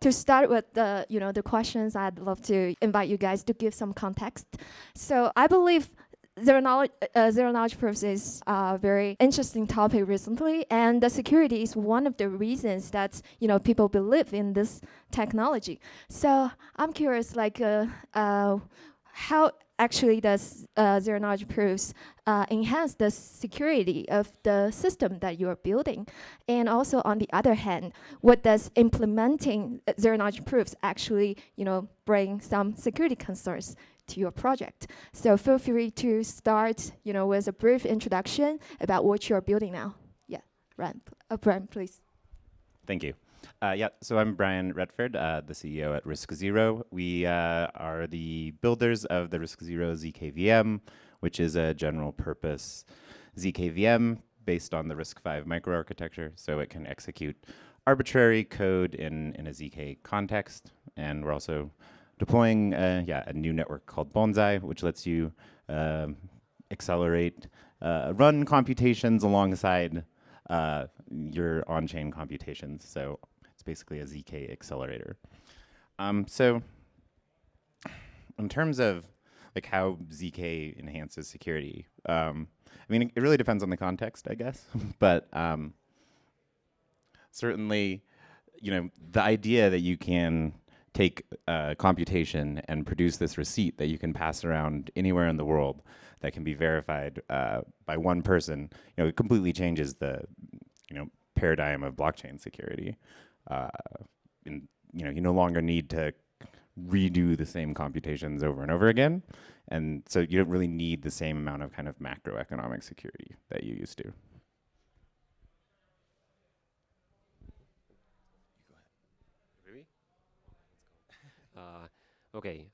to start with the questions, I'd love to invite you guys to give some context. So I believe zero knowledge proofs is a very interesting topic recently, and the security is one of the reasons that people believe in this technology. So I'm curious, how actually does zero knowledge proofs enhance the security of the system that you are building? And also, on the other hand, what does implementing zero knowledge proofs actually bring some security concerns to your project? So feel free to start with a brief introduction about what you're building now. Yeah, Brian, please. Thank you. So I'm Brian Redford, the CEO at Risk Zero. We are the builders of the Risk Zero ZK-VM, which is a general purpose ZK-VM based on the RISC-V microarchitecture, so it can execute arbitrary code in a ZK context. And we're also deploying a new network called Bonsai, which lets you accelerate, run computations alongside your on-chain computations. So it's basically a ZK accelerator. So in terms of how ZK enhances security, I mean, it really depends on the context, I guess. But certainly, the idea that you can take computation and produce this receipt that you can pass around anywhere in the world that can be verified by one person, it completely changes the paradigm of blockchain security. You no longer need to redo the same computations over and over again, and so you don't really need the same amount of kind of macroeconomic security that you used to. Okay.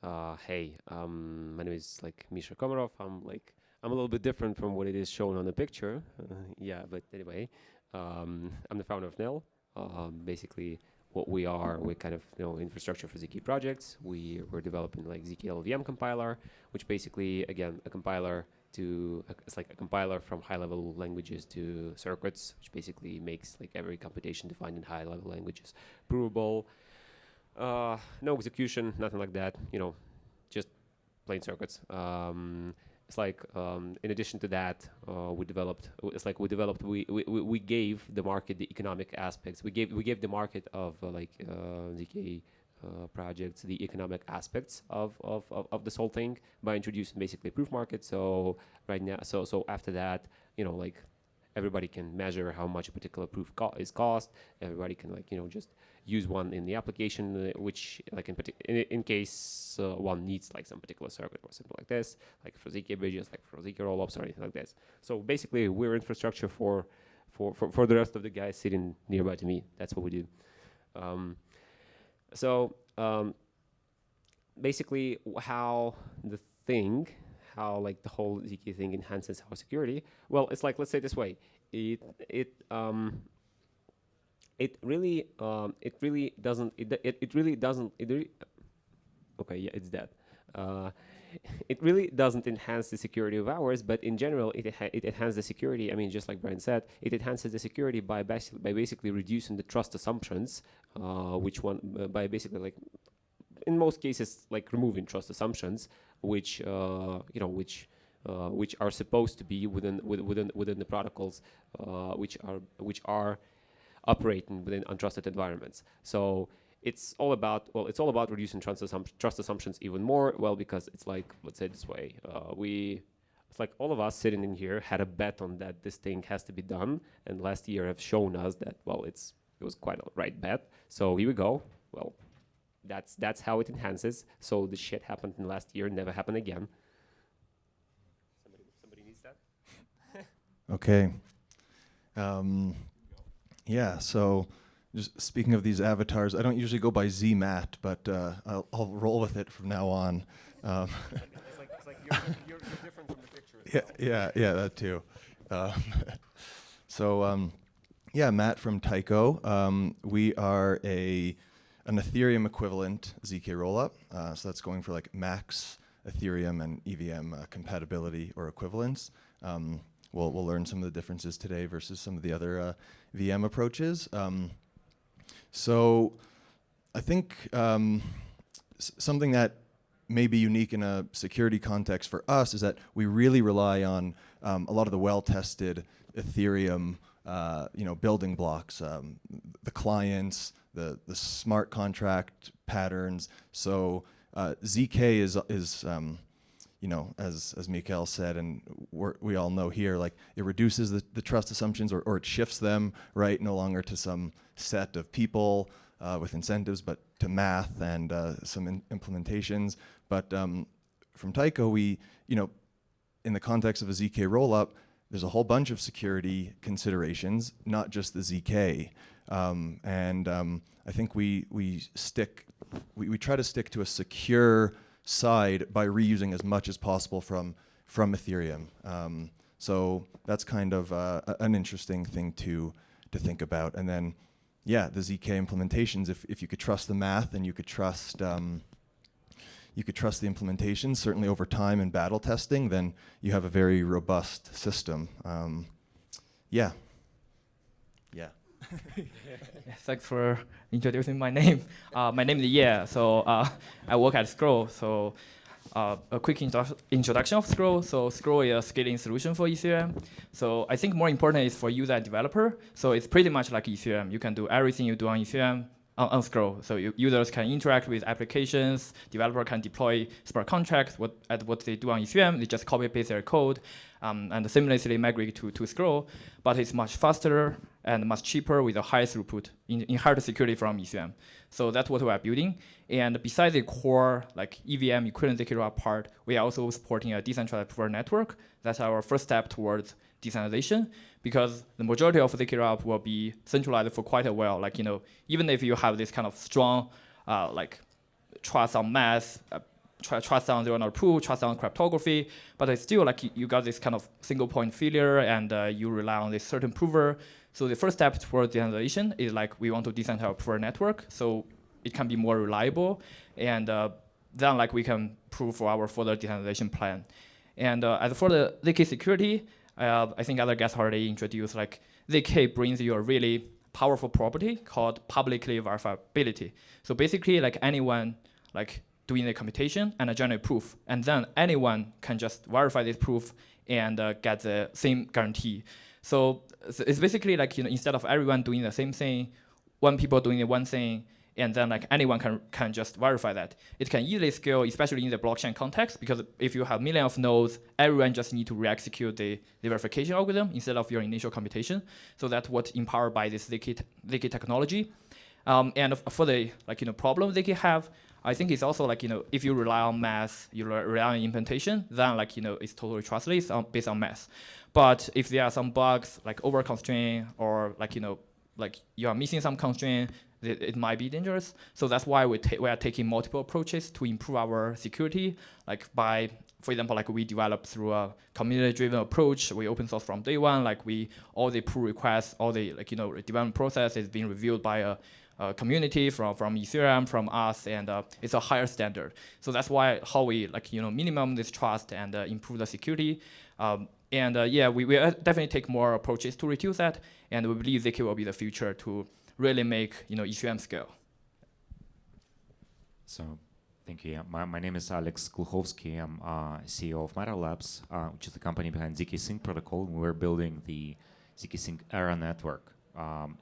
Hey. My name is Misha Komarov. I'm a little bit different from what it is shown on the picture. Yeah, but anyway, I'm the founder of NEL. Basically, what we are, we're kind of infrastructure for ZK projects. We're developing ZK LLVM compiler, which basically again a compiler it's like a compiler from high-level languages to circuits, which basically makes every computation defined in high-level languages provable. No execution, nothing like that. Just plain circuits. It's in addition to that, we gave the market the economic aspects. We gave the market of ZK projects the economic aspects of this whole thing by introducing basically a proof market. So right now, so after that, everybody can measure how much a particular proof is cost. Everybody can just use one in the application, which in case one needs some particular circuit or something like this, for ZK bridges, for ZK rollups or anything like this. So basically, we're infrastructure for the rest of the guys sitting nearby to me. That's what we do. Basically, how the whole ZK thing enhances our security. Well, it's let's say it this way. It really doesn't. Okay, yeah, it's that. It really doesn't enhance the security of ours, but in general, it enhances the security. I mean, just like Brian said, it enhances the security by basically reducing the trust assumptions, by basically in most cases removing trust assumptions, which are supposed to be within the protocols, which are operating within untrusted environments. So it's all about reducing trust assumptions even more. Well, because it's let's say it this way, it's all of us sitting in here had a bet on that this thing has to be done, and last year have shown us that it was quite a right bet. So here we go. Well, that's how it enhances. So the shit happened in last year, never happened again. Somebody needs that. Okay. Yeah. So. Just speaking of these avatars, I don't usually go by ZMAT, but I'll roll with it from now on. It's like you're different from the picture. Yeah, that too. Yeah, Matt from Tycho. We are an Ethereum equivalent ZK rollup. So that's going for max Ethereum and EVM compatibility or equivalence. We'll learn some of the differences today versus some of the other VM approaches. So I think something that may be unique in a security context for us is that we really rely on a lot of the well-tested Ethereum building blocks, the clients, the smart contract patterns. So ZK is as Mikhail said, and we all know here, like it reduces the trust assumptions or it shifts them, right, no longer to some set of people with incentives, but to math and some implementations. But from Tycho, we, in the context of a ZK rollup, there's a whole bunch of security considerations, not just the ZK. I think we try to stick to a secure side by reusing as much as possible from Ethereum. So that's kind of an interesting thing to think about. And then, yeah, the ZK implementations, if you could trust the math and you could trust the implementations, certainly over time and battle testing, then you have a very robust system. Yeah. Thanks for introducing my name. My name is Ye. So I work at Scroll. So a quick introduction of Scroll. So Scroll is a scaling solution for Ethereum. So I think more important is for user and developer. So it's pretty much like Ethereum. You can do everything you do on Ethereum on Scroll. So users can interact with applications. Developer can deploy smart contracts. What they do on Ethereum, they just copy paste their code and seamlessly migrate to Scroll. But it's much faster and much cheaper with a high throughput, inherent security from Ethereum. So that's what we are building. And besides the core like EVM equivalent ZK rollup part, we are also supporting a decentralized proof of work. That's our first step towards decentralization, because the majority of ZK rollup will be centralized for quite a while. Like, even if you have this kind of strong trust on math, trust on zero-knowledge proof, trust on cryptography, but it's still like you got this kind of single point failure and you rely on this certain prover. So the first step towards decentralization is like we want to decentralize proof network so it can be more reliable, and then like we can prove for our further decentralization plan. And as for the ZK security, I think other guests already introduced, like ZK brings you a really powerful property called publicly verifiability. So basically like anyone like doing the computation and generate proof, and then anyone can just verify this proof and get the same guarantee. So it's basically like, instead of everyone doing the same thing, one people doing the one thing, and then like anyone can just verify that. It can easily scale, especially in the blockchain context, because if you have millions of nodes, everyone just need to re-execute the verification algorithm instead of your initial computation. So that's what's empowered by this ZK technology. And for the problem ZK have, I think it's also like, if you rely on math, you rely on implementation, then like, it's totally trustless based on math. But if there are some bugs like over constraint or like, like you are missing some constraint, it might be dangerous. So that's why we are taking multiple approaches to improve our security. Like by, for example, like we developed through a community-driven approach. We open source from day one. Like all the pull requests, all the development process is being reviewed by a community from Ethereum, from us, and it's a higher standard. So that's why how we minimum this trust and improve the security. Yeah, we definitely take more approaches to reduce that, and we believe ZK will be the future to really make Ethereum scale. So, thank you. My name is Alex Gluchowski. I'm CEO of Matter Labs, which is the company behind ZK Sync protocol. We're building the ZK Sync Era network.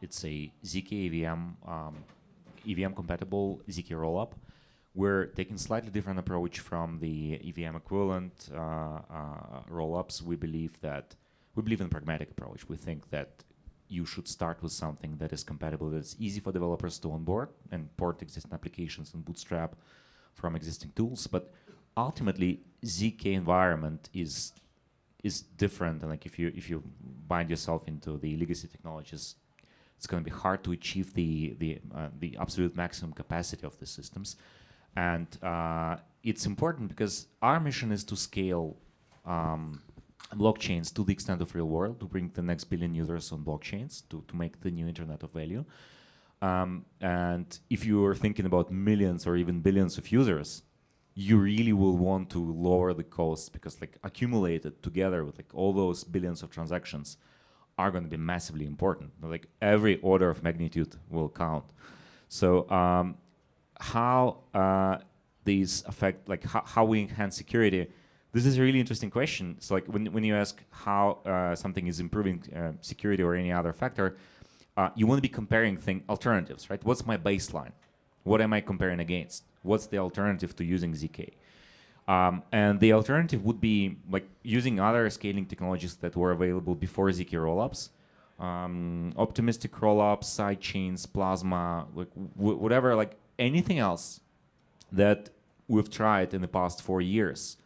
It's a ZK EVM compatible ZK rollup. We're taking slightly different approach from the EVM equivalent rollups. We believe in a pragmatic approach. We think that you should start with something that is compatible, that's easy for developers to onboard and port existing applications and bootstrap from existing tools. But ultimately, ZK environment is different, and like if you bind yourself into the legacy technologies, it's going to be hard to achieve the absolute maximum capacity of the systems. And it's important because our mission is to scale blockchains to the extent of real world, to bring the next billion users on blockchains, to make the new internet of value. And if you are thinking about millions or even billions of users, you really will want to lower the costs, because like accumulated together with like all those billions of transactions are going to be massively important. Like every order of magnitude will count. So how these affect, like how we enhance security. This is a really interesting question. So like when you ask how something is improving security or any other factor, you want to be comparing alternatives, right? What's my baseline? What am I comparing against? What's the alternative to using ZK? And the alternative would be like using other scaling technologies that were available before ZK rollups, optimistic rollups, sidechains, plasma, like whatever, like anything else that we've tried in the past 4 years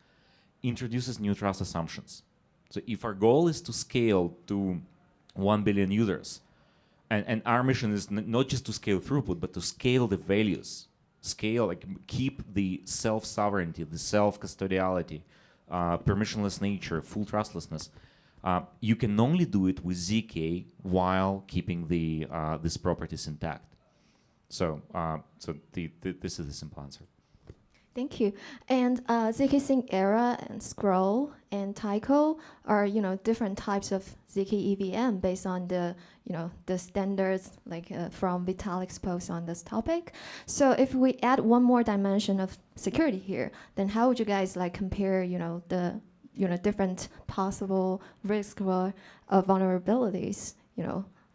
introduces new trust assumptions. So if our goal is to scale to 1 billion users, and our mission is not just to scale throughput, but to scale the values, like keep the self-sovereignty, the self-custodiality, permissionless nature, full trustlessness, you can only do it with ZK while keeping these properties intact. So, this is the simple answer. Thank you. And ZK Sync Era and Scroll and Tyco are different types of ZK EVM based on the the standards like from Vitalik's post on this topic. So if we add one more dimension of security here, then how would you guys like compare the different possible risks or vulnerabilities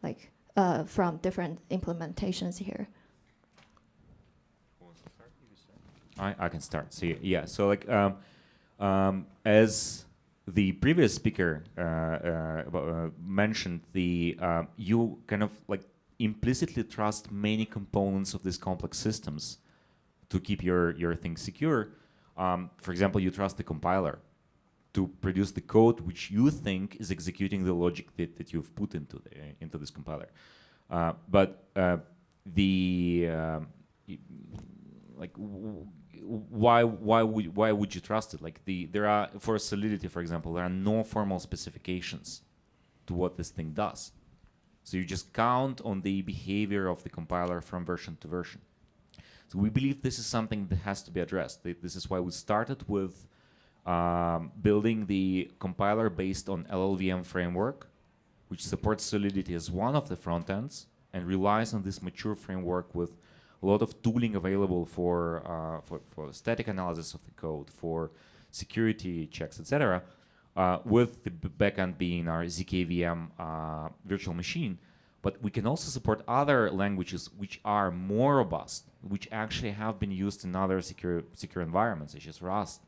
like from different implementations here? I can start. So yeah, so like as the previous speaker mentioned, you kind of like implicitly trust many components of these complex systems to keep your things secure. For example, you trust the compiler to produce the code which you think is executing the logic that you've put into this compiler. Why would you trust it? Like there are, for Solidity, for example, there are no formal specifications to what this thing does. So you just count on the behavior of the compiler from version to version. So we believe this is something that has to be addressed. This is why we started with building the compiler based on LLVM framework, which supports Solidity as one of the front ends and relies on this mature framework with a lot of tooling available for static analysis of the code, for security checks, etc. With the backend being our ZKVM virtual machine. But we can also support other languages which are more robust, which actually have been used in other secure environments, such as Rust,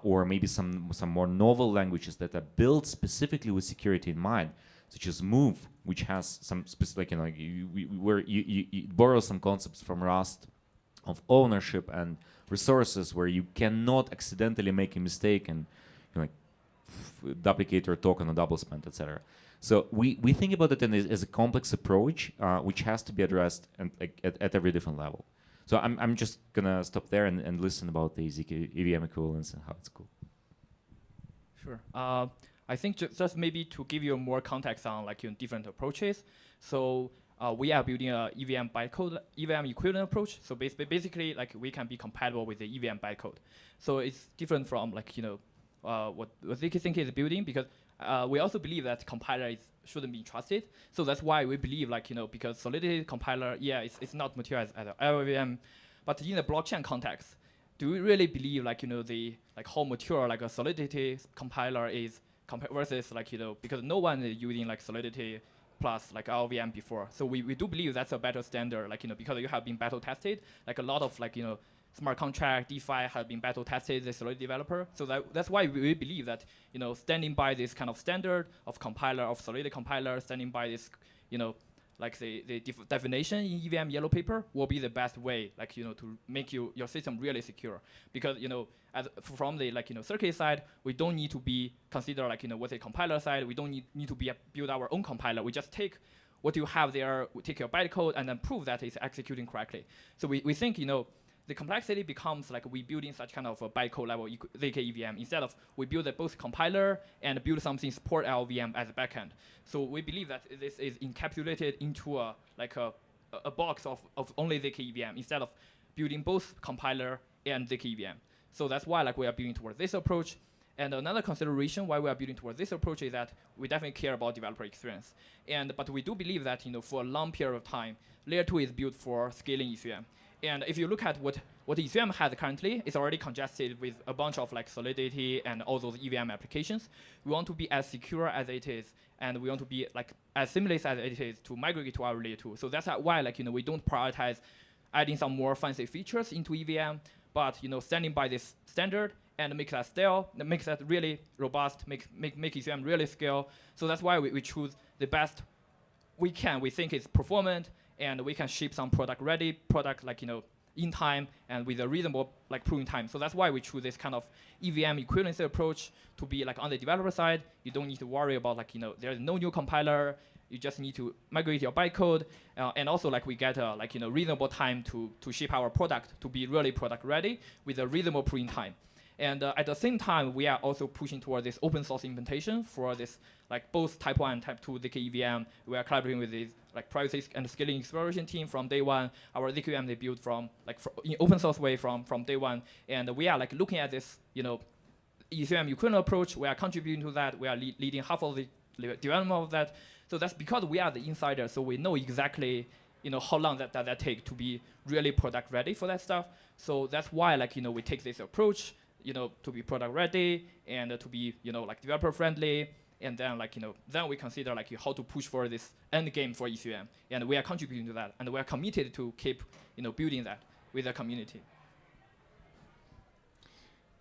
or maybe some more novel languages that are built specifically with security in mind, such as Move, which has some specific, where you borrow some concepts from Rust of ownership and resources, where you cannot accidentally make a mistake and duplicate your token or double spend, etc. So we think about it as a complex approach, which has to be addressed at every different level. So I'm just gonna stop there and listen about the ZK EVM equivalence and how it's cool. Sure. I think just maybe to give you more context on different approaches. So we are building a EVM bytecode, EVM equivalent approach. So basically, we can be compatible with the EVM bytecode. So it's different from what ZK Sync is building, because we also believe that compiler shouldn't be trusted. So that's why we believe because Solidity compiler, it's not mature as LLVM, but in the blockchain context, do we really believe how mature a Solidity compiler is versus because no one is using Solidity plus LLVM before. So we do believe that's a better standard, because you have been battle tested, a lot of smart contract, DeFi have been battle tested, the Solidity developer. So that's why we believe that standing by this kind of standard of compiler, of Solidity compiler, standing by this the definition in EVM yellow paper will be the best way to make your system really secure. Because from the circuit side, we don't need to be consider with the compiler side, we don't need to build our own compiler. We just take what you have there, we take your bytecode and then prove that it's executing correctly. So we think the complexity becomes we building such kind of a bytecode level ZK EVM instead of we build both compiler and build something support LLVM as a backend. So we believe that this is encapsulated into a box of only ZK EVM instead of building both compiler and ZK EVM. So that's why we are building towards this approach. And another consideration why we are building towards this approach is that we definitely care about developer experience. But we do believe that for a long period of time, Layer 2 is built for scaling EVM. And if you look at what Ethereum has currently, it's already congested with a bunch of like Solidity and all those EVM applications. We want to be as secure as it is, and we want to be like as seamless as it is to migrate to our layer 2. So that's why like we don't prioritize adding some more fancy features into EVM, but standing by this standard and make that stale, make that really robust, make Ethereum really scale. So that's why we choose the best we can. We think it's performant, and we can ship some product-ready product like in time and with a reasonable like proving time. So that's why we choose this kind of EVM equivalency approach to be like on the developer side. You don't need to worry about like there's no new compiler. You just need to migrate your bytecode, and also like we get reasonable time to ship our product to be really product ready with a reasonable proving time. And at the same time, we are also pushing toward this open source implementation for this, like both type 1 and type 2 ZK EVM. We are collaborating with this like privacy and scaling exploration team from day one. Our ZK EVM they built from like in open source way from day one. And we are like looking at this, Ethereum equivalent approach. We are contributing to that. We are leading half of the development of that. So that's because we are the insider. So we know exactly, how long that take to be really product ready for that stuff. So that's why like, we take this approach, to be product ready and to be, like developer friendly. And then like, then we consider like how to push for this end game for Ethereum. And we are contributing to that. And we are committed to keep, building that with the community.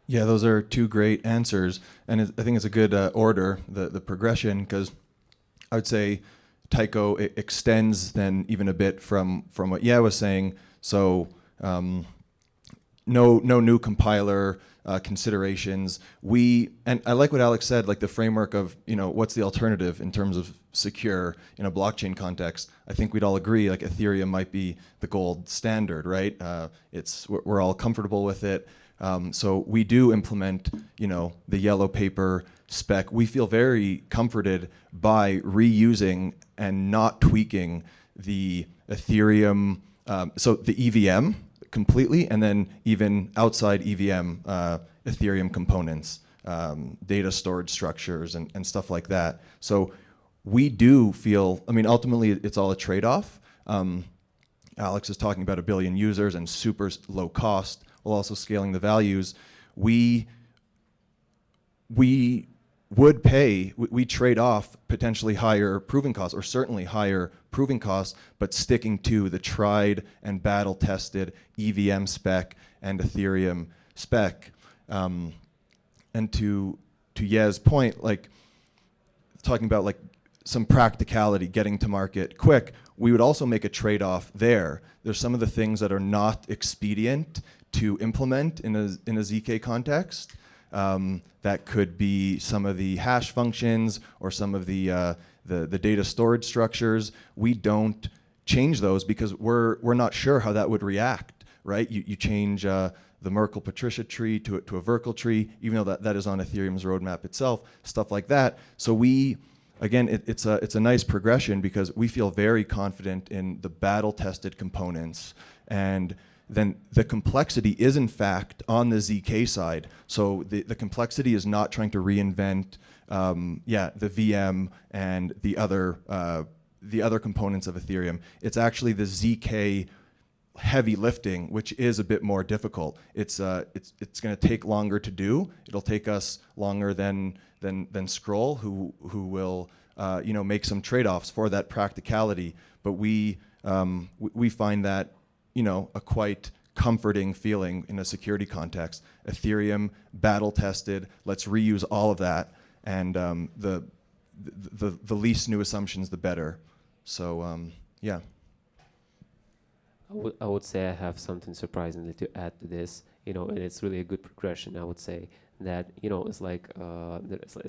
Yeah, those are two great answers. And I think it's a good order, the progression, because I would say Tycho extends then even a bit from what Ye was saying. So no new compiler considerations. And I like what Alex said, like the framework of, what's the alternative in terms of secure in a blockchain context. I think we'd all agree like Ethereum might be the gold standard, right? We're all comfortable with it. So we do implement, the yellow paper spec. We feel very comforted by reusing and not tweaking the Ethereum, so the EVM completely, and then even outside EVM Ethereum components, data storage structures and stuff like that. So we do feel, ultimately it's all a trade-off. Alex is talking about 1 billion users and super low cost while also scaling the values. We would pay, we trade off potentially higher proving costs, or certainly higher proving costs, but sticking to the tried and battle-tested EVM spec and Ethereum spec. And to Ye's point, like talking about like some practicality, getting to market quick, we would also make a trade-off there. There's some of the things that are not expedient to implement in a ZK context. That could be some of the hash functions or some of the data storage structures. We don't change those because we're not sure how that would react, right? You change the Merkle-Patricia tree to a Verkle tree, even though that is on Ethereum's roadmap itself, stuff like that. So it's a nice progression because we feel very confident in the battle-tested components, and then the complexity is in fact on the ZK side. So the complexity is not trying to reinvent the VM and the other components of Ethereum. It's actually the ZK heavy lifting, which is a bit more difficult. It's going to take longer to do. It'll take us longer than Scroll, who will make some trade-offs for that practicality. But we find that a quite comforting feeling in a security context. Ethereum, battle-tested, let's reuse all of that, and the least new assumptions, the better. So, yeah. I would say I have something surprisingly to add to this, and it's really a good progression. I would say that it's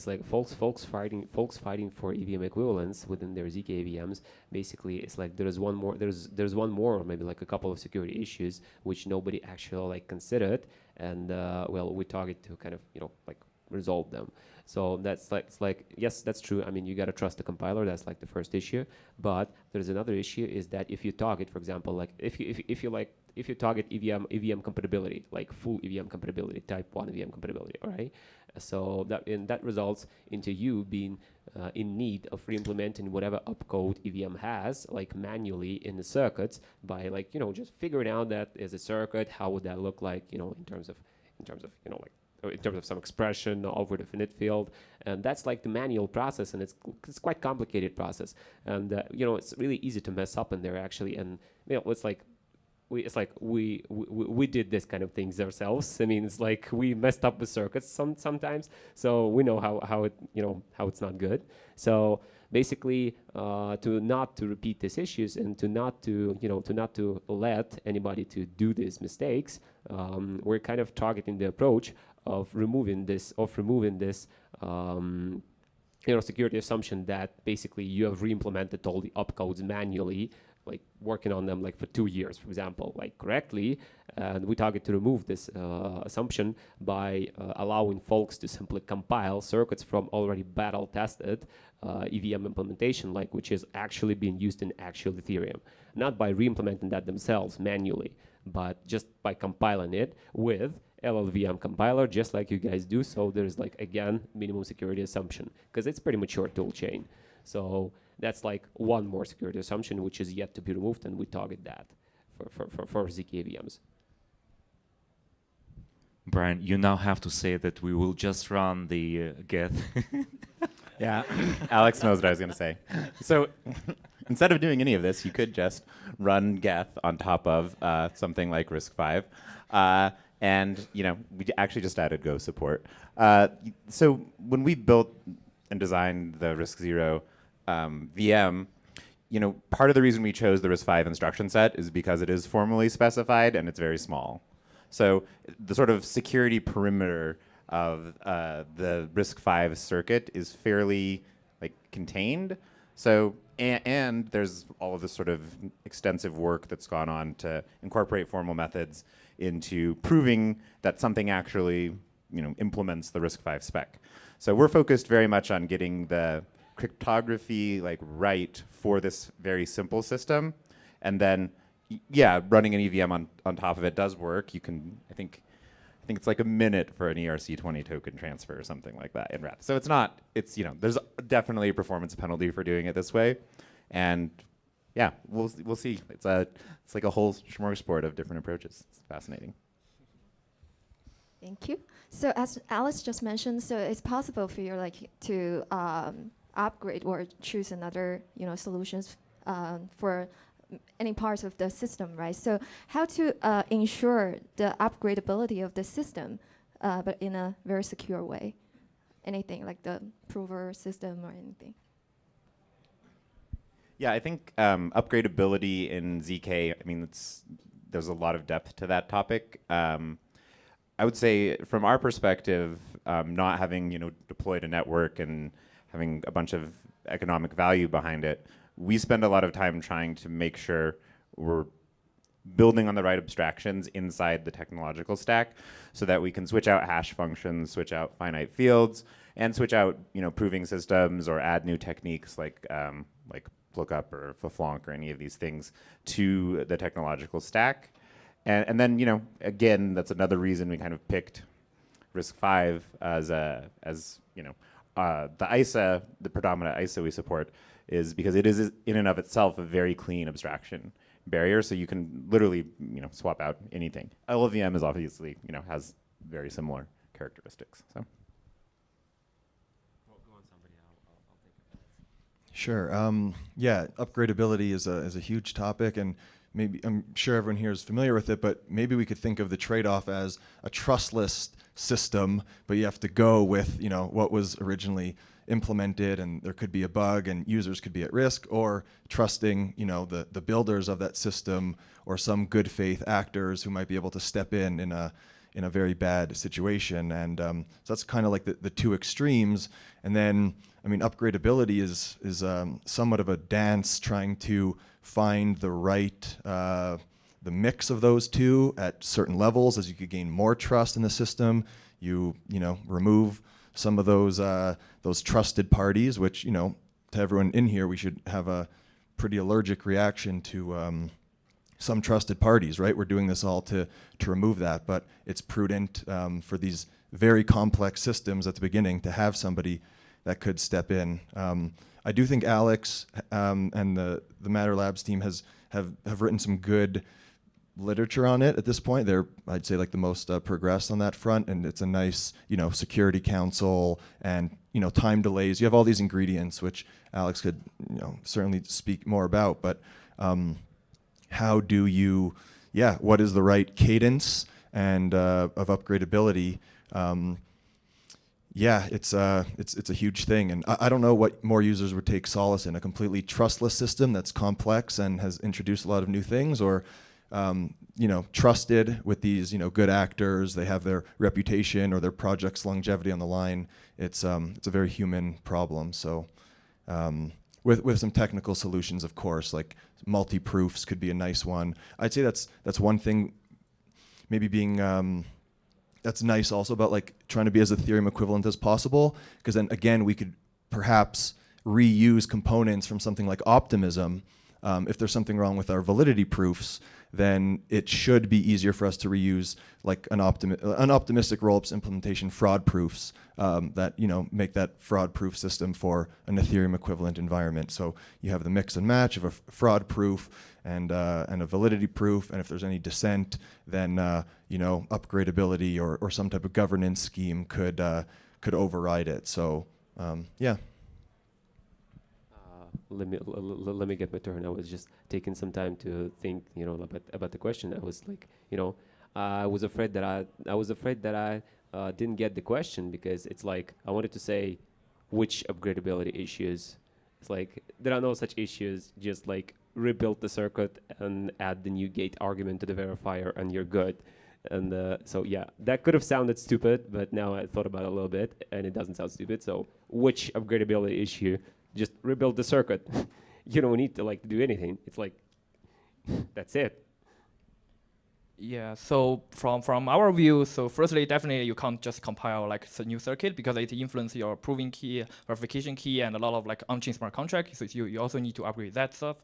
like folks fighting for EVM equivalents within their ZK EVMs. Basically, it's like there's one more, maybe like a couple of security issues which nobody actually like considered, and we target to kind of like resolve them. So that's like, it's like, yes, that's true. I mean, you got to trust the compiler. That's like the first issue. But there's another issue is that if you target, for example, like if you target EVM compatibility, like full EVM compatibility, type 1 EVM compatibility, all right? So that results into you being in need of re-implementing whatever opcode EVM has, like manually in the circuits by like, just figuring out that as a circuit, how would that look like, in terms of, like, in terms of some expression over the finite field. And that's like the manual process, and it's quite complicated process. And, it's really easy to mess up in there actually. And, it's like, we did this kind of things ourselves. I mean, it's like we messed up with circuits sometimes, so we know how it's not good. So basically, to not to repeat these issues and to not to let anybody to do these mistakes, we're kind of targeting the approach of removing this security assumption that basically you have re-implemented all the opcodes manually, like working on them like for 2 years, for example, like correctly. And we target to remove this assumption by allowing folks to simply compile circuits from already battle tested EVM implementation, like which is actually being used in actual Ethereum, not by re-implementing that themselves manually, but just by compiling it with LLVM compiler, just like you guys do. So there's like, again, minimum security assumption, because it's pretty mature tool chain. So that's like one more security assumption which is yet to be removed, and we target that for ZK VMs. Brian, you now have to say that we will just run the get. Yeah, Alex knows what I was going to say. So instead of doing any of this, you could just run Geth on top of something like RISC-V. And we actually just added Go support. So when we built and designed the RISC-0 VM, part of the reason we chose the RISC-V instruction set is because it is formally specified and it's very small. So the sort of security perimeter of the RISC-V circuit is fairly contained. So and there's all of this sort of extensive work that's gone on to incorporate formal methods into proving that something actually implements the RISC-V spec. So we're focused very much on getting the cryptography right for this very simple system, and then running an EVM on top of it does work. You can I think it's like a minute for an ERC20 token transfer or something like that in REP. So there's definitely a performance penalty for doing it this way, and we'll see. It's like a whole smorgasbord of different approaches. It's fascinating. Thank you. So as Alice just mentioned, so it's possible for you to upgrade or choose another solutions for any parts of the system, right? So how to ensure the upgradability of the system, but in a very secure way? Anything like the prover system or anything? Yeah, I think upgradability in ZK, there's a lot of depth to that topic. I would say from our perspective, not having deployed a network and having a bunch of economic value behind it, we spend a lot of time trying to make sure we're building on the right abstractions inside the technological stack so that we can switch out hash functions, switch out finite fields, and switch out proving systems or add new techniques like lookup or Faflonk or any of these things to the technological stack. And then, again, that's another reason we kind of picked RISC-V as the ISA, the predominant ISA we support, is because it is in and of itself a very clean abstraction barrier, so you can literally swap out anything. LLVM is obviously has very similar characteristics. So. Sure. Upgradability is a huge topic, and maybe I'm sure everyone here is familiar with it, but maybe we could think of the trade-off as a trustless system, but you have to go with what was originally implemented, and there could be a bug and users could be at risk, or trusting the builders of that system or some good faith actors who might be able to step in a very bad situation. And so that's kind of like the two extremes. And then upgradability is somewhat of a dance trying to find the right the mix of those two at certain levels. As you could gain more trust in the system, you remove some of those trusted parties, which, you know, to everyone in here, we should have a pretty allergic reaction to some trusted parties, right? We're doing this all to remove that, but it's prudent for these very complex systems at the beginning to have somebody that could step in. I do think Alex and the Matter Labs team have written some good literature on it at this point. They're, I'd say, like the most progressed on that front, and it's a nice, you know, security council and, you know, time delays. You have all these ingredients, which Alex could, you know, certainly speak more about, but how do you, what is the right cadence and of upgradability? It's a huge thing, and I don't know what more users would take solace in, a completely trustless system that's complex and has introduced a lot of new things, or you know, trusted with these, you know, good actors. They have their reputation or their project's longevity on the line. It's a very human problem. So with some technical solutions, of course, like multi-proofs could be a nice one. I'd say that's one thing, maybe being that's nice also about like trying to be as Ethereum equivalent as possible, because then again we could perhaps reuse components from something like Optimism. If there's something wrong with our validity proofs, then it should be easier for us to reuse like an optimistic rollups implementation fraud proofs that, you know, make that fraud proof system for an Ethereum equivalent environment. So you have the mix and match of a fraud proof and a validity proof, and if there's any dissent, then you know, upgradability or some type of governance scheme could override it. So yeah. Let me get my turn. I was just taking some time to think, you know, about the question. I was like, you know, I was afraid that I didn't get the question, because it's like I wanted to say which upgradability issues. It's like there are no such issues. Just like rebuild the circuit and add the new gate argument to the verifier, and you're good. And so yeah, that could have sounded stupid, but now I thought about it a little bit, and it doesn't sound stupid. So which upgradability issue? Just rebuild the circuit. You don't need to like do anything. It's like that's it. Yeah, so from our view, so firstly, definitely you can't just compile like a new circuit, because it influences your proving key, verification key, and a lot of like on-chain smart contract. So you also need to upgrade that stuff.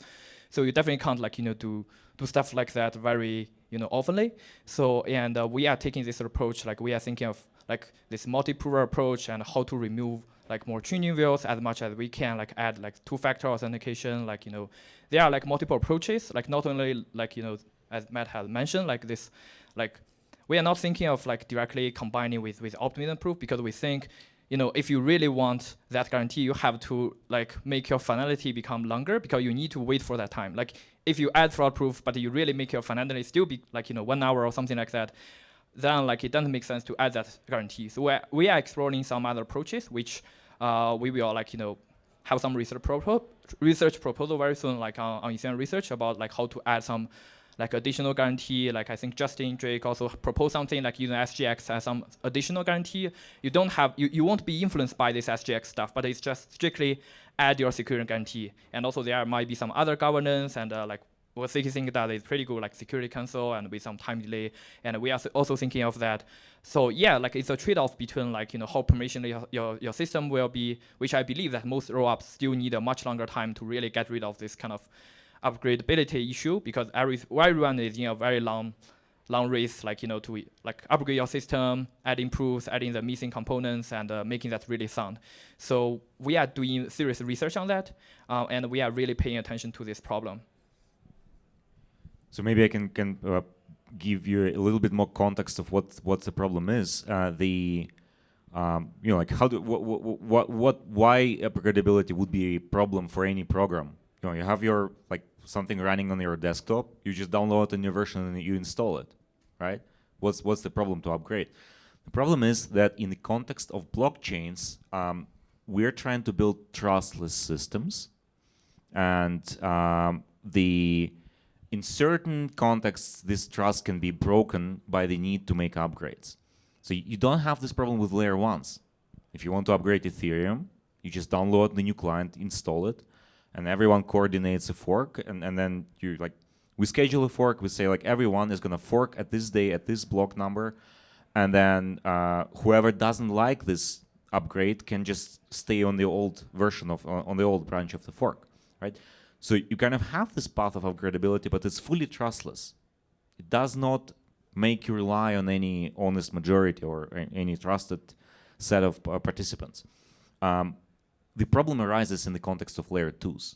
So you definitely can't like, you know, do stuff like that very, you know, oftenly. So and we are taking this approach, like we are thinking of like this multi-prover approach and how to remove like more tuning wheels as much as we can, like add like two-factor authentication, like, you know, there are like multiple approaches, like not only like, you know, as Matt has mentioned, like this, like we are not thinking of like directly combining with optimism proof, because we think, you know, if you really want that guarantee, you have to like make your finality become longer, because you need to wait for that time. Like if you add fraud proof, but you really make your finality still be like, you know, 1 hour or something like that, then like it doesn't make sense to add that guarantee. So we are exploring some other approaches, which we will like, you know, have some research proposal very soon, like on Ethereum research, about like how to add some like additional guarantee. Like I think Justin Drake also proposed something like using SGX as some additional guarantee. You don't have, you won't be influenced by this SGX stuff, but it's just strictly add your security guarantee. And also there might be some other governance, and like we're thinking that is pretty good, like security council and with some time delay. And we are also thinking of that. So yeah, like it's a trade-off between like, you know, how permissionless your system will be, which I believe that most rollups still need a much longer time to really get rid of this kind of upgradability issue, because everyone is in a very long race, like, you know, to like upgrade your system, adding proofs, adding the missing components, and making that really sound. So we are doing serious research on that, and we are really paying attention to this problem. So maybe I can give you a little bit more context of what the problem is. You know, like why upgradability would be a problem for any program. You know, you have your like something running on your desktop, you just download a new version and you install it, right? What's the problem to upgrade? The problem is that in the context of blockchains, we're trying to build trustless systems, and in certain contexts, this trust can be broken by the need to make upgrades. So you don't have this problem with layer ones. If you want to upgrade Ethereum, you just download the new client, install it, and everyone coordinates a fork, and then you like, we schedule a fork, we say like everyone is gonna fork at this day, at this block number, and then whoever doesn't like this upgrade can just stay on the old version of on the old branch of the fork, right? So you kind of have this path of upgradability, but it's fully trustless. It does not make you rely on any honest majority or any trusted set of participants. The problem arises in the context of layer 2s.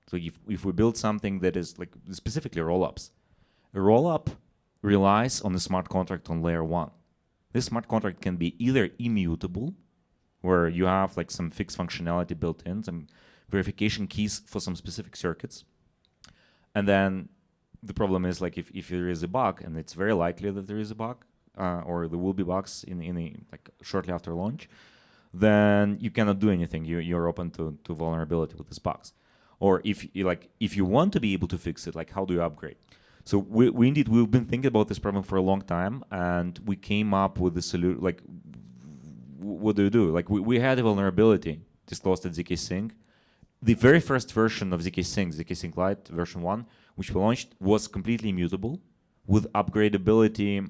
So if we build something that is like specifically rollups, a rollup relies on a smart contract on layer 1. This smart contract can be either immutable, where you have like some fixed functionality built in, some verification keys for some specific circuits. And then the problem is like if there is a bug, and it's very likely that there is a bug, or there will be bugs like shortly after launch, then you cannot do anything. You're open to vulnerability with these bugs. Or if you want to be able to fix it, like how do you upgrade? So we've been thinking about this problem for a long time, and we came up with the solution. Like, what do you do? Like we had a vulnerability disclosed at zk-sync. The very first version of zk-sync, zk-sync Lite version 1, which we launched, was completely immutable with upgradability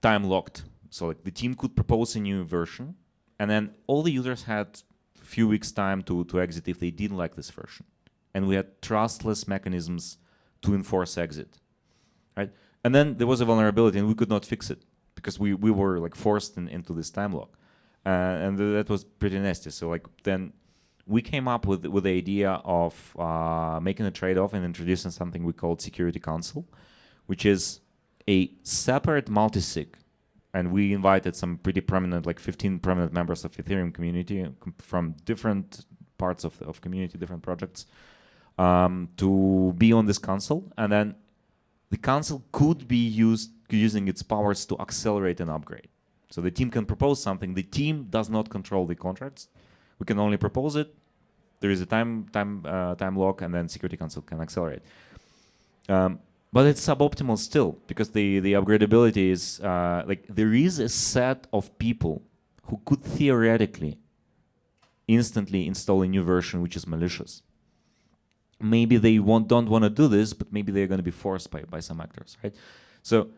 time locked. So like the team could propose a new version, and then all the users had a few weeks time to exit if they didn't like this version. And we had trustless mechanisms to enforce exit, right? And then there was a vulnerability, and we could not fix it because we were like forced into this time lock, and that was pretty nasty. So like then we came up with the idea of making a trade-off and introducing something we called Security Council, which is a separate multi-sig. And we invited some pretty prominent, like 15 prominent members of Ethereum community from different parts of community, different projects, to be on this council. And then the council could be using its powers to accelerate an upgrade. So the team can propose something. The team does not control the contracts. We can only propose it. There is a time lock, and then Security Council can accelerate. But it's suboptimal still, because the upgradability is like there is a set of people who could theoretically instantly install a new version which is malicious. Maybe they don't want to do this, but maybe they're going to be forced by some actors, right? So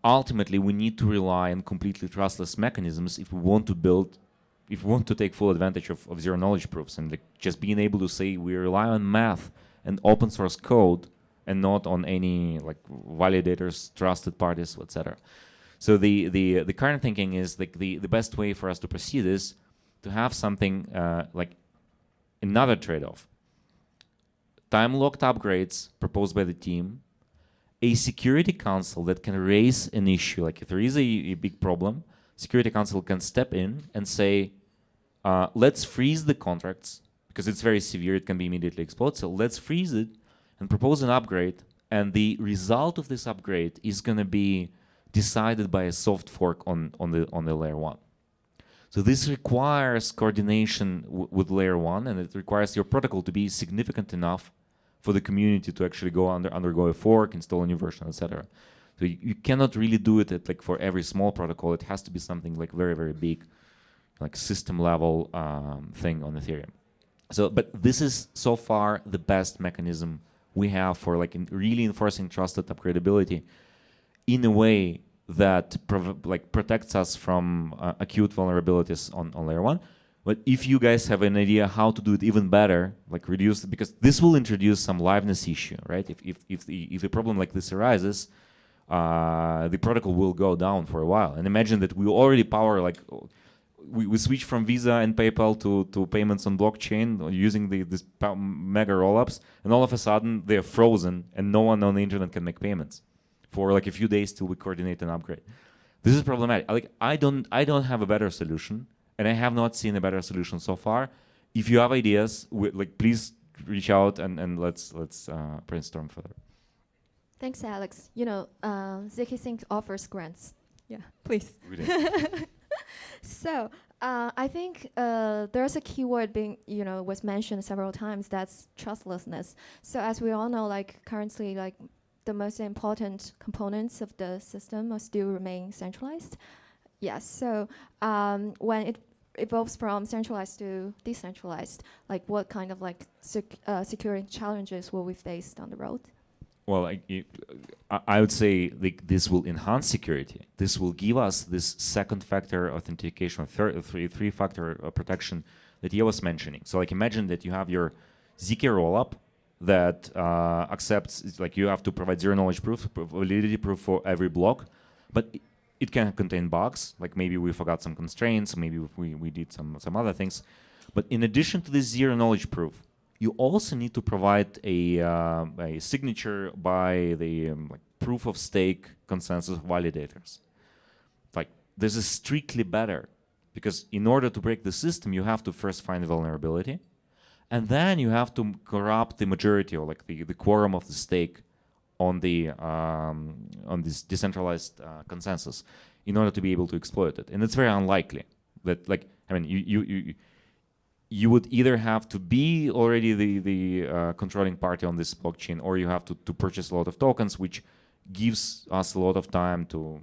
ultimately, we need to rely on completely trustless mechanisms if we want to take full advantage of zero knowledge proofs, and like just being able to say we rely on math and open source code and not on any like validators, trusted parties, etc. So the current thinking is like the best way for us to proceed is to have something like another trade-off. Time-locked upgrades proposed by the team, a security council that can raise an issue, like if there is a big problem, security council can step in and say, let's freeze the contracts, because it's very severe, it can be immediately exploded, so let's freeze it and propose an upgrade, and the result of this upgrade is going to be decided by a soft fork on the layer 1. So this requires coordination with layer 1, and it requires your protocol to be significant enough for the community to actually undergo a fork, install a new version, etc. So you cannot really do it at, like, for every small protocol. It has to be something like very, very big, like system level thing on Ethereum. So, but this is so far the best mechanism we have for like really enforcing trusted upgradability in a way that protects us from acute vulnerabilities on layer 1. But if you guys have an idea how to do it even better, like reduce, because this will introduce some liveness issue, right? If a problem like this arises, the protocol will go down for a while. And imagine that we already power, like, we switch from Visa and PayPal to payments on blockchain using this mega rollups, and all of a sudden they're frozen and no one on the internet can make payments for like a few days till we coordinate an upgrade. This is problematic. Like I don't have a better solution, and I have not seen a better solution so far. If you have ideas, like please reach out and let's brainstorm further. Thanks, Alex. You know, zk-sync offers grants. Yeah, please. So I think there's a keyword being, was mentioned several times. That's trustlessness. So as we all know, like currently, like the most important components of the system must still remain centralized. Yes. So when it evolves from centralized to decentralized, like what kind of like security challenges will we face down the road? Well, I would say this will enhance security. This will give us this second factor authentication, three factor protection that you was mentioning. So like imagine that you have your ZK rollup that accepts, like you have to provide zero knowledge proof, validity proof for every block, but it can contain bugs, like maybe we forgot some constraints, maybe we did some other things. But in addition to this zero knowledge proof, you also need to provide a signature by the like proof of stake consensus validators. Like this is strictly better because in order to break the system, you have to first find the vulnerability, and then you have to corrupt the majority or like the quorum of the stake on the on this decentralized consensus in order to be able to exploit it. And it's very unlikely that, like, I mean, you would either have to be already the controlling party on this blockchain, or you have to purchase a lot of tokens, which gives us a lot of time to,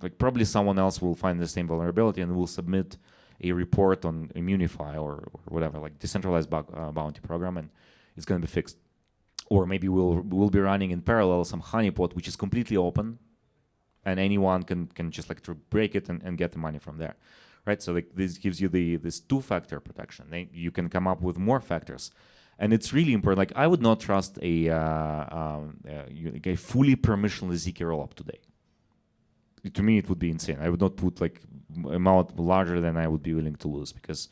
like, probably someone else will find the same vulnerability and will submit a report on Immunify or whatever, like decentralized bounty program, and it's going to be fixed. Or maybe we'll be running in parallel some honeypot, which is completely open, and anyone can just like to break it and get the money from there. Right, so like this gives you this two-factor protection. You can come up with more factors, and it's really important. Like I would not trust a fully permissionless ZK rollup today. To me, it would be insane. I would not put like amount larger than I would be willing to lose, because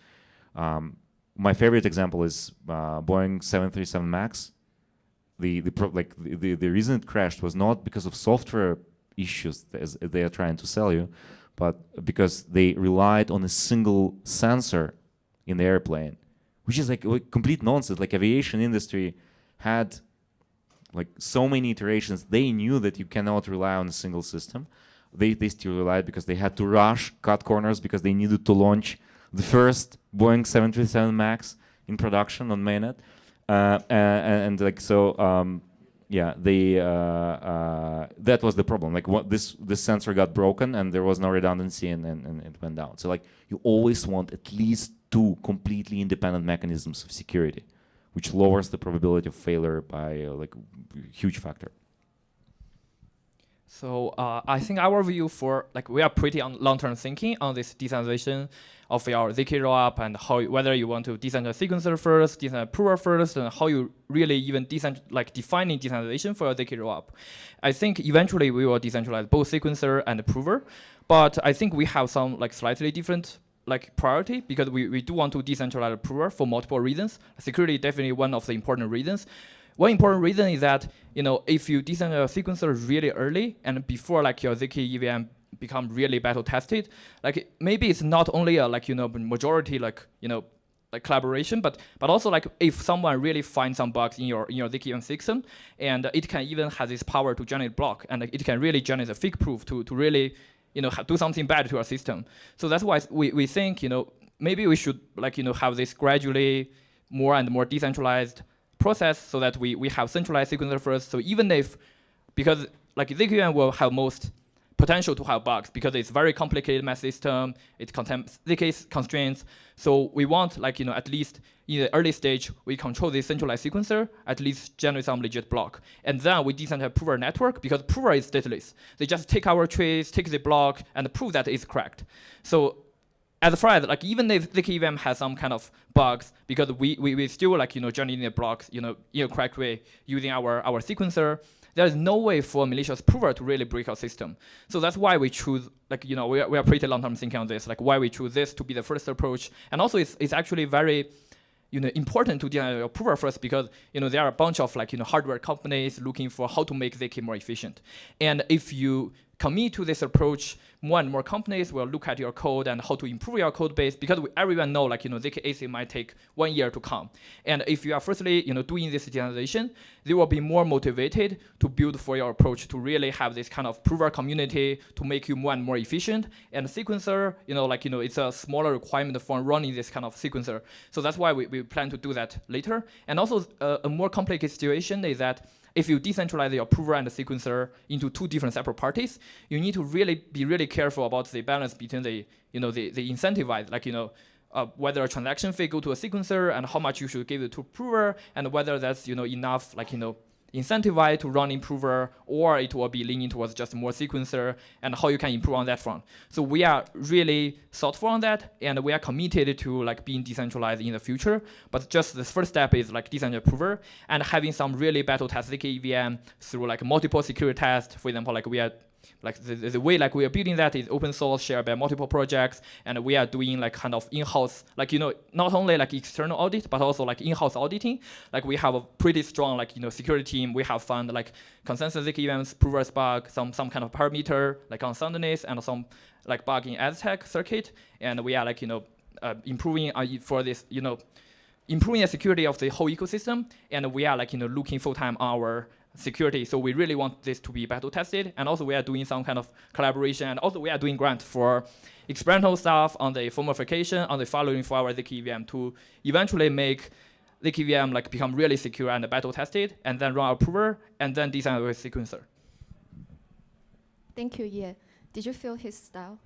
my favorite example is Boeing 737 Max. The reason it crashed was not because of software issues as they are trying to sell you, but because they relied on a single sensor in the airplane, which is like complete nonsense. Like aviation industry had like so many iterations. They knew that you cannot rely on a single system. They still relied because they had to rush, cut corners, because they needed to launch the first Boeing 737 Max in production on mainnet. And like so. Yeah, that was the problem. Like what this sensor got broken and there was no redundancy and it went down. So like you always want at least two completely independent mechanisms of security, which lowers the probability of failure by like a huge factor. So I think our view for, like, we are pretty on long-term thinking on this decentralization of your ZK rollup and how, whether you want to decentralize sequencer first, decentralize prover first, and how you really even defining decentralization for your ZK rollup. I think eventually we will decentralize both sequencer and prover, but I think we have some like slightly different like priority, because we do want to decentralize prover for multiple reasons. Security is definitely one of the important reasons. One important reason is that, you know, if you decentralize a sequencer really early and before like your ZK EVM become really battle tested, like maybe it's not only a like, you know, majority like, you know, like collaboration, but also like if someone really finds some bugs in your ZK EVM system, and it can even have this power to generate block, and it can really generate a fake proof to really, you know, do something bad to our system. So that's why we think, you know, maybe we should like, you know, have this gradually more and more decentralized process, so that we have centralized sequencer first. So even if, because like ZKVM will have most potential to have bugs because it's very complicated math system, it contains ZK constraints. So we want, like, you know, at least in the early stage, we control this centralized sequencer, at least generate some legit block. And then we decentralize prover network, because prover is stateless. They just take our trace, take the block, and prove that it's correct. So as far as, like, even if the EVM has some kind of bugs, because we still, like, you know, generating the blocks, you know, in a correct way using our sequencer, there is no way for a malicious prover to really break our system. So that's why we choose, like, you know, we are pretty long-term thinking on this, like why we choose this to be the first approach. And also it's actually very, you know, important to deal with prover first, because, you know, there are a bunch of, like, you know, hardware companies looking for how to make ZK more efficient. And if you commit to this approach, more and more companies will look at your code and how to improve your code base, because everyone know, like, you know, ZK ASIC might take 1 year to come. And if you are firstly, you know, doing this decentralization, they will be more motivated to build for your approach to really have this kind of prover community to make you more and more efficient. And sequencer, you know, like, you know, it's a smaller requirement for running this kind of sequencer. So that's why we plan to do that later. And also a more complicated situation is that if you decentralize your prover and the sequencer into two different separate parties, you need to really be really careful about the balance between the, you know, the incentivized, like, you know, whether a transaction fee go to a sequencer and how much you should give it to prover, and whether that's, you know, enough, like, you know, incentivized to run improver, or it will be leaning towards just more sequencer, and how you can improve on that front. So we are really thoughtful on that, and we are committed to like being decentralized in the future. But just the first step is like decentralized prover and having some really battle test ZK EVM through like multiple security tests. For example, like we are like the way like we are building that is open source, shared by multiple projects, and we are doing like kind of in-house, like, you know, not only like external audit, but also like in-house auditing. Like we have a pretty strong like, you know, security team. We have found like consensus ZK events, provers bug, some kind of parameter like on soundness, and some like bug in Aztec circuit, and we are like, you know, improving for this, you know, improving the security of the whole ecosystem, and we are like, you know, looking full-time our security. So we really want this to be battle tested, and also we are doing some kind of collaboration, and also we are doing grant for experimental stuff on the formalification, on the following for our ZK EVM to eventually make ZK EVM like become really secure and battle tested, and then run our prover, and then design with sequencer. Thank you, Ye. Did you feel his style?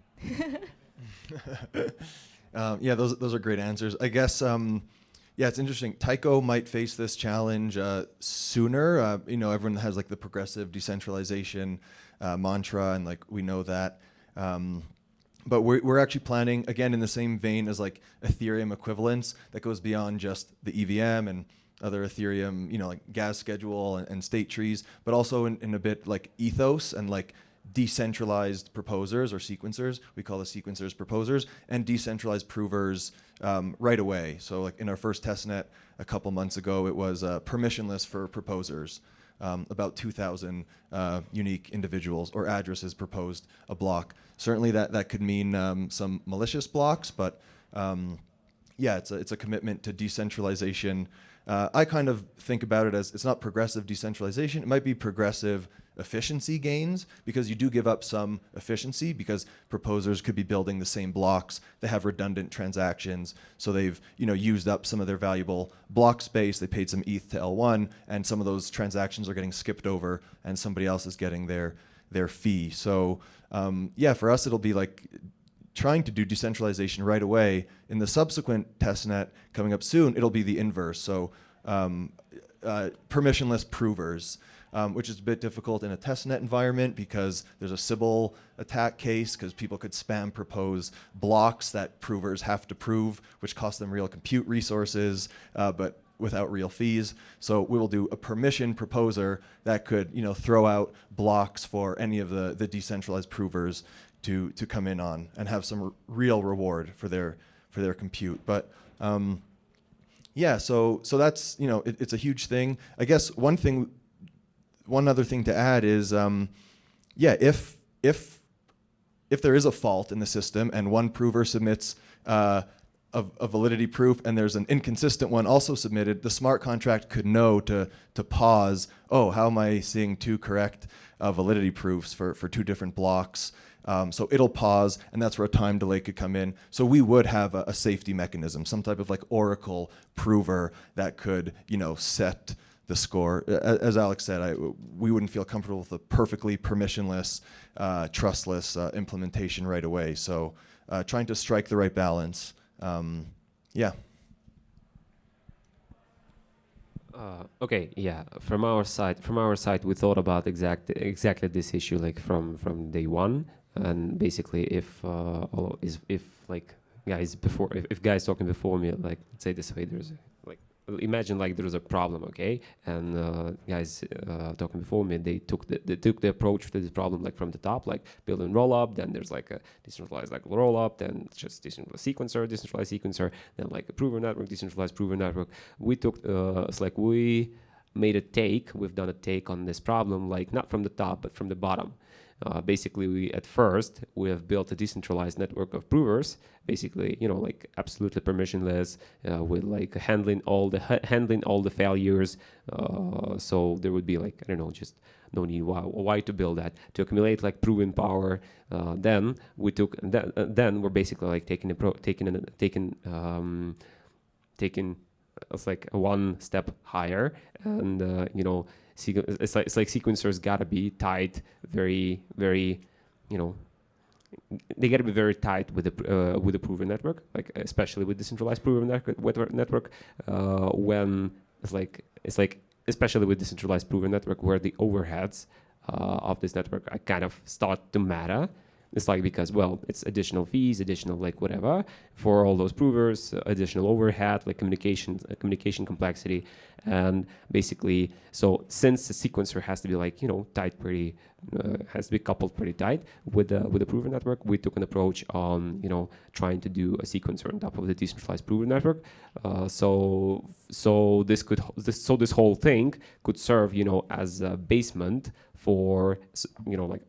Yeah, those are great answers. I guess, yeah, it's interesting. Tycho might face this challenge sooner. You know, everyone has like the progressive decentralization mantra, and like we know that. But we're actually planning, again, in the same vein as like Ethereum equivalents that goes beyond just the EVM and other Ethereum, you know, like gas schedule and state trees, but also in a bit like ethos and like decentralized proposers or sequencers. We call the sequencers proposers, and decentralized provers right away. So like in our first testnet a couple months ago, it was permissionless for proposers. About 2,000 unique individuals or addresses proposed a block. Certainly that could mean some malicious blocks, but yeah, it's a commitment to decentralization. I kind of think about it as it's not progressive decentralization. It might be progressive efficiency gains, because you do give up some efficiency because proposers could be building the same blocks. They have redundant transactions, so they've, you know, used up some of their valuable block space. They paid some ETH to L1, and some of those transactions are getting skipped over, and somebody else is getting their fee. So yeah, for us it'll be like trying to do decentralization right away. In the subsequent testnet coming up soon, it'll be the inverse. So permissionless provers, which is a bit difficult in a testnet environment because there's a Sybil attack case, because people could spam propose blocks that provers have to prove, which cost them real compute resources, but without real fees. So we will do a permission proposer that could, you know, throw out blocks for any of the decentralized provers to come in on and have some real reward for their compute. But yeah, so that's, you know, it's a huge thing. I guess one other thing to add is, yeah, if there is a fault in the system and one prover submits a validity proof and there's an inconsistent one also submitted, the smart contract could know to pause. Oh, how am I seeing two correct validity proofs for two different blocks? So it'll pause, and that's where a time delay could come in. So we would have a safety mechanism, some type of like Oracle prover that could, you know, set the score. As Alex said, we wouldn't feel comfortable with a perfectly permissionless, trustless implementation right away. So trying to strike the right balance. Yeah. Okay, yeah. From our side, we thought about exactly this issue, like from day one, and basically, if like guys if guys talking before me, like let's say this way, there's like imagine like there's a problem, okay, and guys talking before me, they took the approach to this problem like from the top, like building rollup, then there's like a decentralized like rollup, then just decentralized sequencer, then like a prover network, decentralized prover network. We took it's like we've done a take on this problem, like not from the top but from the bottom. Basically, we have built a decentralized network of provers, basically, you know, like absolutely permissionless, with like handling all the failures. So there would be like, I don't know, just no need why to build that to accumulate like proven power. Then we're basically like taking it's like one step higher, and you know. It's like sequencers gotta be tied very, very, you know, they gotta be very tight with the proven network, like especially with decentralized proven network when it's like especially with decentralized proven network, where the overheads of this network are kind of start to matter. It's like, because, well, it's additional fees, additional like whatever for all those provers, additional overhead, like communication complexity. And basically, so since the sequencer has to be like, tight pretty, has to be coupled pretty tight with the prover network, we took an approach on, trying to do a sequencer on top of the decentralized prover network. So this whole thing could serve, as a basement for,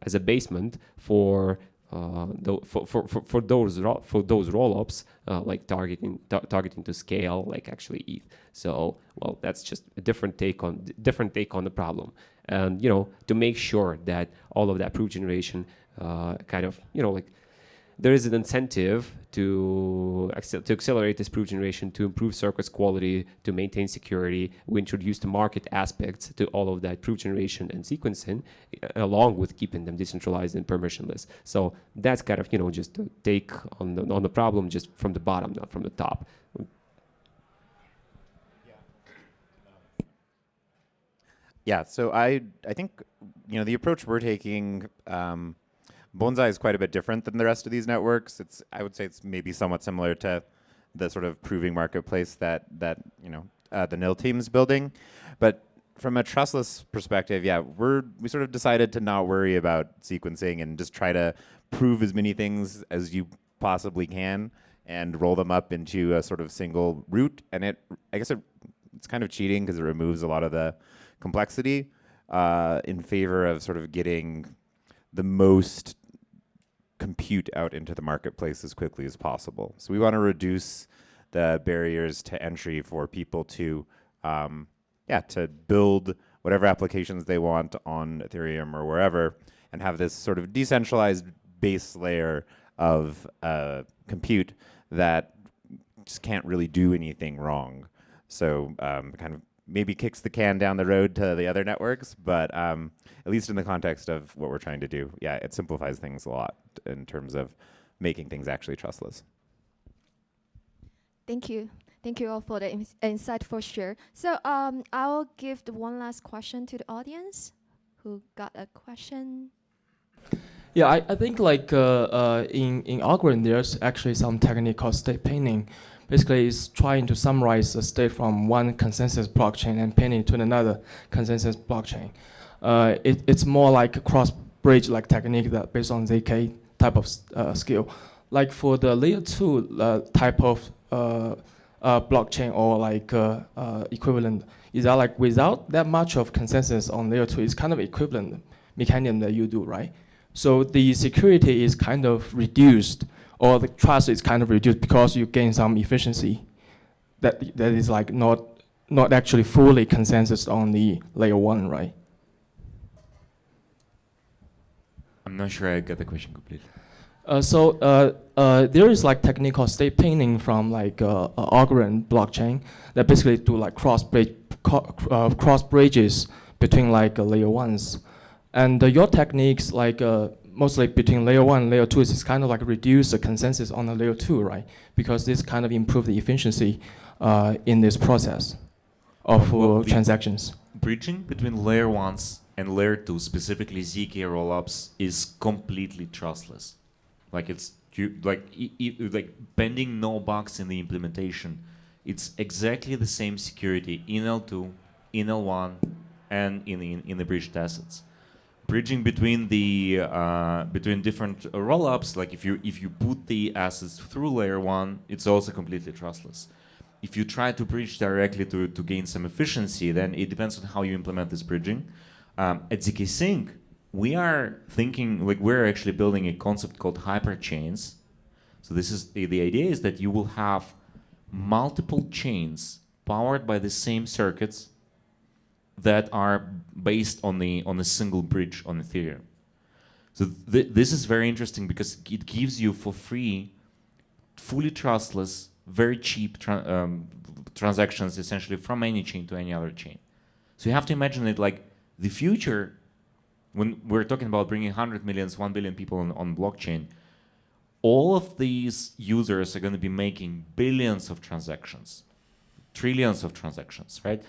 as a basement for for those rollups, like targeting to scale, like actually ETH. So, well, that's just a different take on the problem, and to make sure that all of that proof generation, kind of like there is an incentive to accelerate this proof generation, to improve circuits quality, to maintain security. We introduced the market aspects to all of that proof generation and sequencing, along with keeping them decentralized and permissionless. So that's kind of just to take on the problem just from the bottom, not from the top. Yeah, so I think the approach we're taking. Bonsai is quite a bit different than the rest of these networks. I would say it's maybe somewhat similar to the sort of proving marketplace that the NIL team's building. But from a trustless perspective, yeah, we sort of decided to not worry about sequencing and just try to prove as many things as you possibly can and roll them up into a sort of single route. And I guess it's kind of cheating because it removes a lot of the complexity in favor of sort of getting the most compute out into the marketplace as quickly as possible. So we want to reduce the barriers to entry for people to build whatever applications they want on Ethereum or wherever, and have this sort of decentralized base layer of compute that just can't really do anything wrong. So kind of maybe kicks the can down the road to the other networks, but at least in the context of what we're trying to do, yeah, it simplifies things a lot in terms of making things actually trustless. Thank you. Thank you all for the insight for sure. So I'll give the one last question to the audience. Who got a question? Yeah, I think like in algorithm, there's actually some technique called state pinning. Basically, it's trying to summarize a state from one consensus blockchain and pin it to another consensus blockchain. It's more like a cross-bridge like technique that based on ZK type of skill. Like for the layer 2 type of blockchain or like equivalent, is that like without that much of consensus on layer 2, it's kind of equivalent mechanism that you do, right? So the security is kind of reduced, or the trust is kind of reduced because you gain some efficiency that is like not actually fully consensus on the layer 1, right? I'm not sure I get the question completely. There is like technique called state pinning from like algorithm blockchain that basically do like cross bridges between like layer 1s. And your techniques like mostly between layer 1 and layer 2 is kind of like reduce the consensus on the layer 2, right? Because this kind of improve the efficiency in this process of transactions. Bridging between layer 1s and layer 2, specifically ZK rollups, is completely trustless. Like it's like bending no bugs in the implementation. It's exactly the same security in L2, in L1, and in the bridged assets. Bridging between the between different rollups, like if you put the assets through layer 1, it's also completely trustless. If you try to bridge directly to gain some efficiency, then it depends on how you implement this bridging. At ZK Sync, we are thinking, like we're actually building a concept called hyperchains. So this is the idea is that you will have multiple chains powered by the same circuits that are based on a single bridge on Ethereum. So this is very interesting because it gives you for free, fully trustless, very cheap transactions essentially from any chain to any other chain. So you have to imagine it like the future, when we're talking about bringing 100 million, 1 billion people on blockchain, all of these users are going to be making billions of transactions, trillions of transactions, right?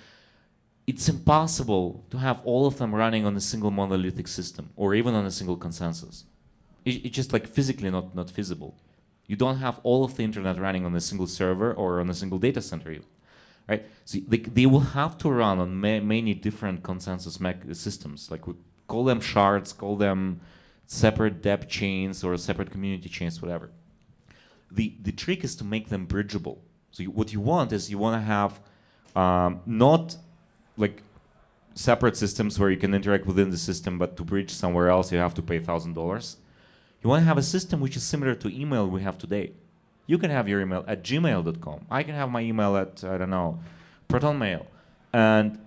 it's impossible to have all of them running on a single monolithic system or even on a single consensus. It's just like physically not feasible. You don't have all of the internet running on a single server or on a single data center even, right? So they will have to run on many different consensus systems. Like we call them shards, call them separate dApp chains or separate community chains, whatever. The trick is to make them bridgeable. So what you want is you want to have not like separate systems where you can interact within the system, but to bridge somewhere else you have to pay $1,000. You want to have a system which is similar to email we have today. You can have your email at gmail.com. I can have my email at, I don't know, ProtonMail. And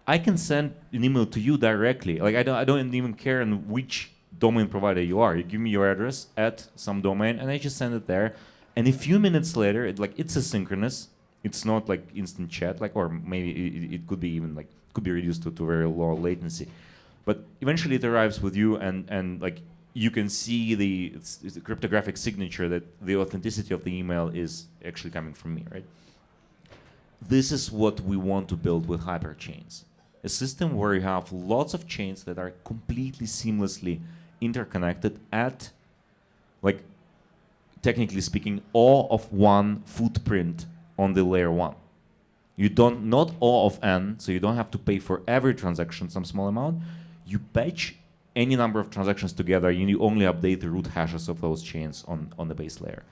I can send an email to you directly. Like I don't even care in which domain provider you are. You give me your address at some domain and I just send it there. And a few minutes later, it's asynchronous. It's not like instant chat, or maybe it could be even could be reduced to very low latency. But eventually it arrives with you and you can see it's the cryptographic signature that the authenticity of the email is actually coming from me, right? This is what we want to build with hyperchains. A system where you have lots of chains that are completely seamlessly interconnected at, technically speaking, all of one footprint on the layer one. You don't, not all of n, so you don't have to pay for every transaction some small amount. You batch any number of transactions together, you only update the root hashes of those chains on the base layer.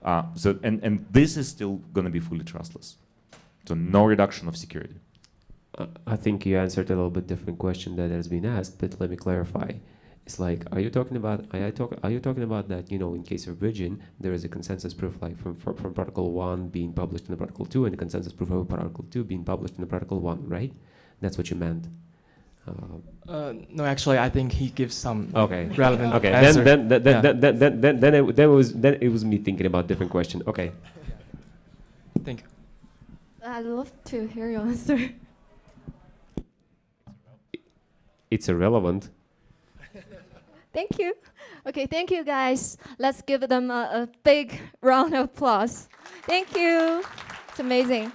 And this is still going to be fully trustless. So no reduction of security. I think you answered a little bit different question that has been asked, but let me clarify. It's like, are you talking about that, in case of bridging, there is a consensus proof from protocol 1 being published in the protocol 2 and a consensus proof of protocol 2 being published in the protocol 1, right? That's what you meant. No, actually, I think he gives some okay. relevant okay. answer. Then it was me thinking about different question. Okay. Thank you. I'd love to hear your answer. It's irrelevant. Thank you. Okay, thank you guys. Let's give them a big round of applause. Thank you. It's amazing.